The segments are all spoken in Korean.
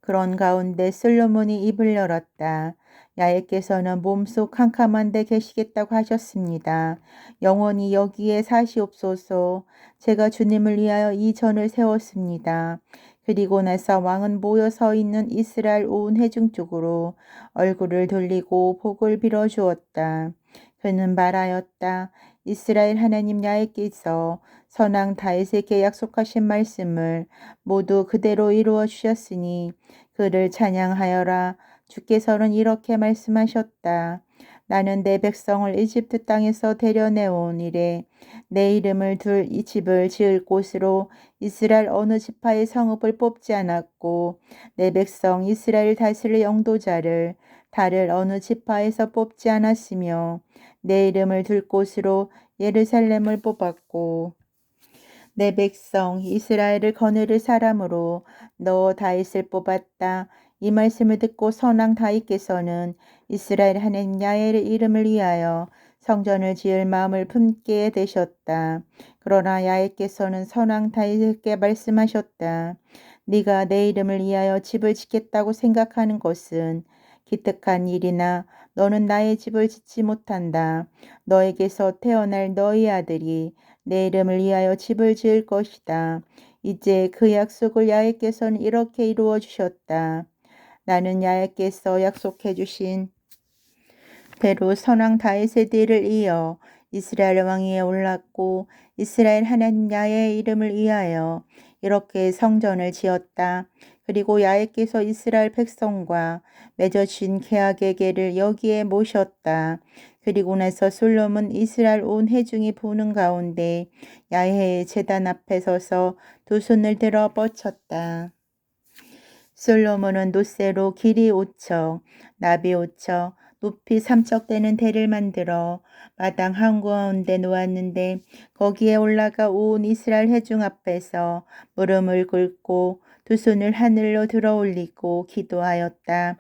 그런 가운데 솔로몬이 입을 열었다. 야훼께서는 몸속 캄캄한 데 계시겠다고 하셨습니다. 영원히 여기에 사시옵소서. 제가 주님을 위하여 이 전을 세웠습니다. 그리고 나서 왕은 모여 서 있는 이스라엘 온 회중 쪽으로 얼굴을 돌리고 복을 빌어 주었다. 그는 말하였다. 이스라엘 하나님 야훼께서 선왕 다윗에게 약속하신 말씀을 모두 그대로 이루어 주셨으니 그를 찬양하여라. 주께서는 이렇게 말씀하셨다. 나는 내 백성을 이집트 땅에서 데려내온 이래 내 이름을 둘 이 집을 지을 곳으로 이스라엘 어느 지파의 성읍을 뽑지 않았고 내 백성 이스라엘 다스릴 영도자를 다를 어느 지파에서 뽑지 않았으며 내 이름을 둘 곳으로 예루살렘을 뽑았고 내 백성 이스라엘을 거느릴 사람으로 너 다윗을 뽑았다. 이 말씀을 듣고 선왕 다윗께서는 이스라엘 하나님 야훼의 이름을 위하여 성전을 지을 마음을 품게 되셨다. 그러나 야훼께서는 선왕 다윗에게 말씀하셨다. 네가 내 이름을 위하여 집을 짓겠다고 생각하는 것은 기특한 일이나 너는 나의 집을 짓지 못한다. 너에게서 태어날 너희 아들이 내 이름을 위하여 집을 지을 것이다. 이제 그 약속을 야훼께서는 이렇게 이루어 주셨다. 나는 야훼께서 약속해 주신 대로 선왕 다윗의 뒤를 이어 이스라엘 왕위에 올랐고 이스라엘 하나님 야훼의 이름을 위하여 이렇게 성전을 지었다. 그리고 야훼께서 이스라엘 백성과 맺어진 계약의 계를 여기에 모셨다. 그리고 나서 솔로몬 이스라엘 온 회중이 보는 가운데 야훼의 제단 앞에 서서 두 손을 들어 뻗쳤다. 솔로몬은 놋쇠로 길이 5척, 나비 5척, 높이 3척 되는 대를 만들어 마당 한가운데 놓았는데 거기에 올라가 온 이스라엘 회중 앞에서 무릎을 꿇고 두 손을 하늘로 들어 올리고 기도하였다.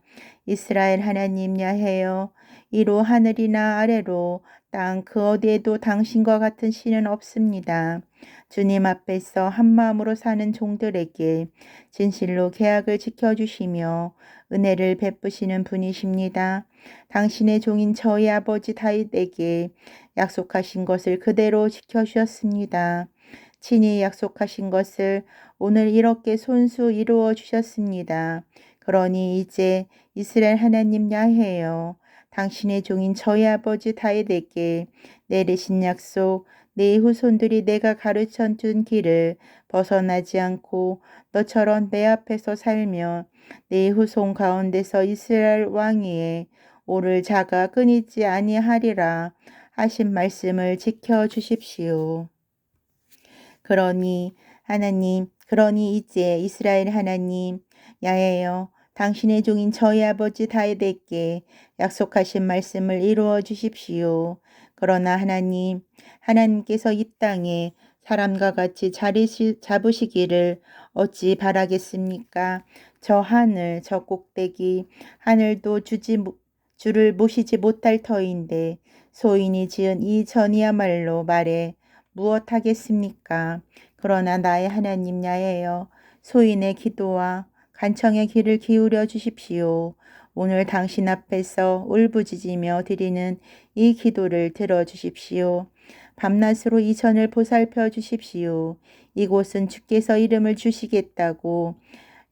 이스라엘 하나님 야훼여, 이로 하늘이나 아래로 땅 그 어디에도 당신과 같은 신은 없습니다. 주님 앞에서 한마음으로 사는 종들에게 진실로 계약을 지켜주시며 은혜를 베푸시는 분이십니다. 당신의 종인 저희 아버지 다윗에게 약속하신 것을 그대로 지켜주셨습니다. 친히 약속하신 것을 오늘 이렇게 손수 이루어 주셨습니다. 그러니 이제 이스라엘 하나님 야훼여, 당신의 종인 저희 아버지 다윗에게 내리신 약속, 네 후손들이 내가 가르쳐 준 길을 벗어나지 않고 너처럼 내 앞에서 살며 네 후손 가운데서 이스라엘 왕위에 오를 자가 끊이지 아니하리라 하신 말씀을 지켜 주십시오. 그러니 이제 이스라엘 하나님 야훼여, 당신의 종인 저희 아버지 다윗에게 약속하신 말씀을 이루어 주십시오. 그러나 하나님께서 이 땅에 사람과 같이 자리 잡으시기를 어찌 바라겠습니까? 저 하늘, 저 꼭대기, 하늘도 주를 모시지 못할 터인데 소인이 지은 이 전이야말로 말해 무엇하겠습니까? 그러나 나의 하나님 야훼여, 소인의 기도와 간청의 귀를 기울여 주십시오. 오늘 당신 앞에서 울부짖으며 드리는 이 기도를 들어주십시오. 밤낮으로 이 전을 보살펴 주십시오. 이곳은 주께서 이름을 주시겠다고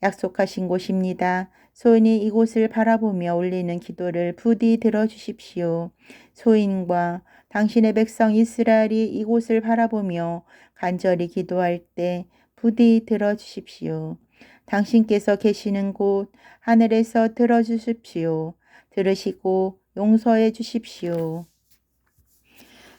약속하신 곳입니다. 소인이 이곳을 바라보며 올리는 기도를 부디 들어주십시오. 소인과 당신의 백성 이스라엘이 이곳을 바라보며 간절히 기도할 때 부디 들어주십시오. 당신께서 계시는 곳 하늘에서 들어주십시오. 들으시고 용서해 주십시오.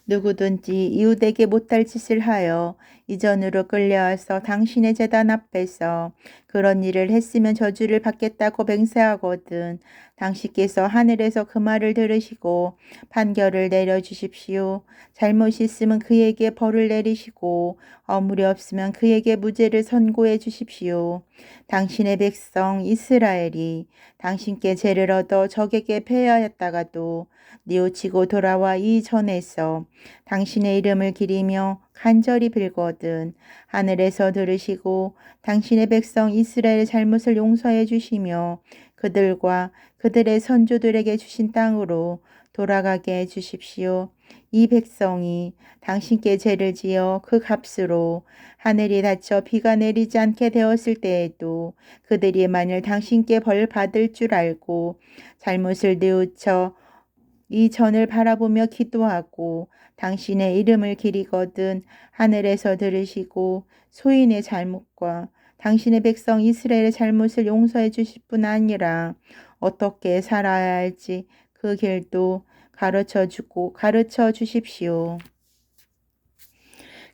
누구든지 이웃에게 못할 짓을 하여 이전으로 끌려와서 당신의 제단 앞에서 그런 일을 했으면 저주를 받겠다고 맹세하거든 당신께서 하늘에서 그 말을 들으시고 판결을 내려주십시오. 잘못이 있으면 그에게 벌을 내리시고 어물이 없으면 그에게 무죄를 선고해 주십시오. 당신의 백성 이스라엘이 당신께 죄를 얻어 적에게 패하였다가도 뉘우치고 돌아와 이 전에서 당신의 이름을 기리며 간절히 빌거든 하늘에서 들으시고 당신의 백성 이스라엘의 잘못을 용서해 주시며 그들과 그들의 선조들에게 주신 땅으로 돌아가게 해 주십시오. 이 백성이 당신께 죄를 지어 그 값으로 하늘이 닫혀 비가 내리지 않게 되었을 때에도 그들이 만일 당신께 벌 받을 줄 알고 잘못을 뉘우쳐 이 전을 바라보며 기도하고 당신의 이름을 기리거든 하늘에서 들으시고 소인의 잘못과 당신의 백성 이스라엘의 잘못을 용서해 주실 뿐 아니라 어떻게 살아야 할지 그 길도 가르쳐 주십시오.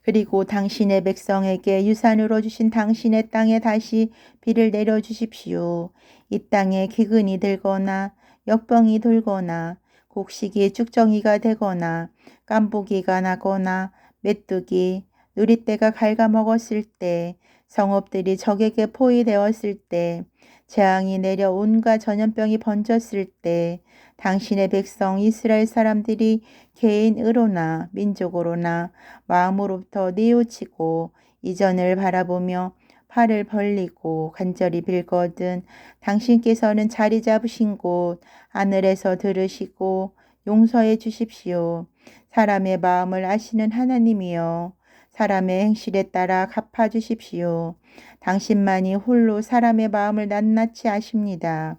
그리고 당신의 백성에게 유산으로 주신 당신의 땅에 다시 비를 내려 주십시오. 이 땅에 기근이 들거나 역병이 돌거나 곡식이 쭉정이가 되거나 깐보기가 나거나 메뚜기, 누리떼가 갉아먹었을 때 성읍들이 적에게 포위되었을 때 재앙이 내려 온갖 전염병이 번졌을 때 당신의 백성 이스라엘 사람들이 개인으로나 민족으로나 마음으로부터 뉘우치고 이전을 바라보며 팔을 벌리고 간절히 빌거든 당신께서는 자리 잡으신 곳 하늘에서 들으시고 용서해 주십시오. 사람의 마음을 아시는 하나님이여 사람의 행실에 따라 갚아 주십시오. 당신만이 홀로 사람의 마음을 낱낱이 아십니다.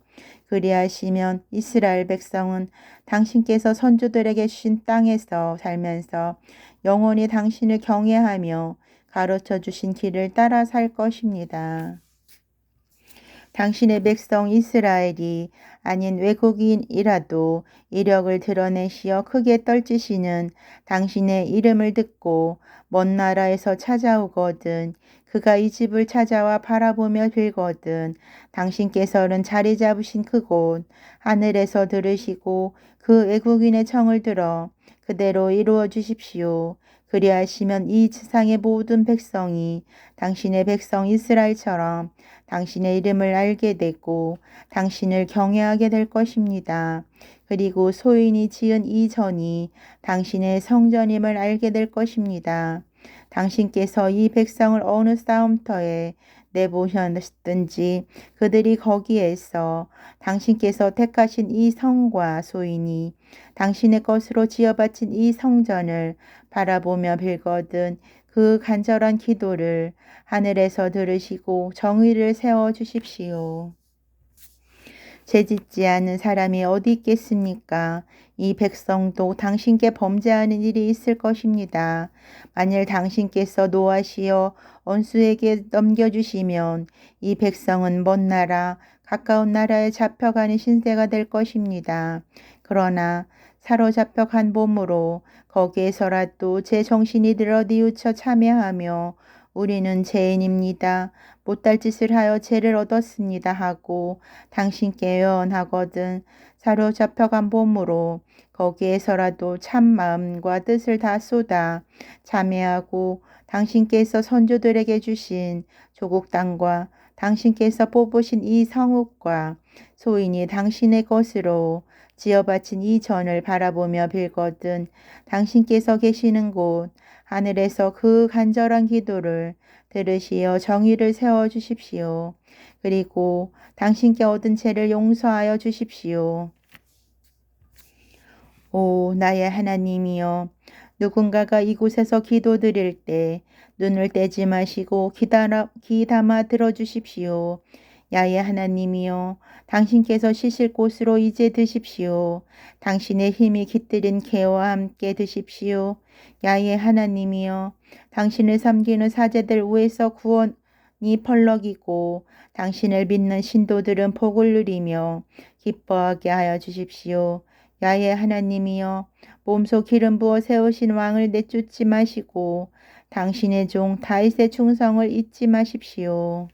그리하시면 이스라엘 백성은 당신께서 선조들에게 주신 땅에서 살면서 영원히 당신을 경외하며 가르쳐 주신 길을 따라 살 것입니다. 당신의 백성 이스라엘이 아닌 외국인이라도 이력을 드러내시어 크게 떨치시는 당신의 이름을 듣고 먼 나라에서 찾아오거든 그가 이 집을 찾아와 바라보며 빌거든 당신께서는 자리 잡으신 그곳 하늘에서 들으시고 그 외국인의 청을 들어 그대로 이루어 주십시오. 그리하시면 이 지상의 모든 백성이 당신의 백성 이스라엘처럼 당신의 이름을 알게 되고 당신을 경외하게 될 것입니다. 그리고 소인이 지은 이 전이 당신의 성전임을 알게 될 것입니다. 당신께서 이 백성을 어느 싸움터에 내보셨든지 그들이 거기에서 당신께서 택하신 이 성과 소인이 당신의 것으로 지어바친 이 성전을 바라보며 빌거든 그 간절한 기도를 하늘에서 들으시고 정의를 세워 주십시오. 죄짓지 않은 사람이 어디 있겠습니까? 이 백성도 당신께 범죄하는 일이 있을 것입니다. 만일 당신께서 노하시어 원수에게 넘겨주시면 이 백성은 먼 나라, 가까운 나라에 잡혀가는 신세가 될 것입니다. 그러나 사로잡혀 간 몸으로 거기에서라도 제 정신이 들어 뉘우쳐 참여하며 우리는 죄인입니다. 못할 짓을 하여 죄를 얻었습니다 하고 당신께 예언하거든 사로잡혀간 몸으로 거기에서라도 참 마음과 뜻을 다 쏟아 참회하고 당신께서 선조들에게 주신 조국 땅과 당신께서 뽑으신 이 성읍과 소인이 당신의 것으로 지어바친 이 전을 바라보며 빌거든 당신께서 계시는 곳 하늘에서 그 간절한 기도를 들으시어 정의를 세워 주십시오. 그리고 당신께 얻은 죄를 용서하여 주십시오. 오 나의 하나님이여 누군가가 이곳에서 기도드릴 때 눈을 떼지 마시고 귀 담아 들어주십시오. 야의 하나님이여 당신께서 쉬실 곳으로 이제 드십시오. 당신의 힘이 깃들인 개와 함께 드십시오. 야의 하나님이여 당신을 섬기는 사제들 위에서 구원이 펄럭이고 당신을 믿는 신도들은 복을 누리며 기뻐하게 하여 주십시오. 야의 하나님이여 몸소 기름 부어 세우신 왕을 내쫓지 마시고 당신의 종 다윗의 충성을 잊지 마십시오.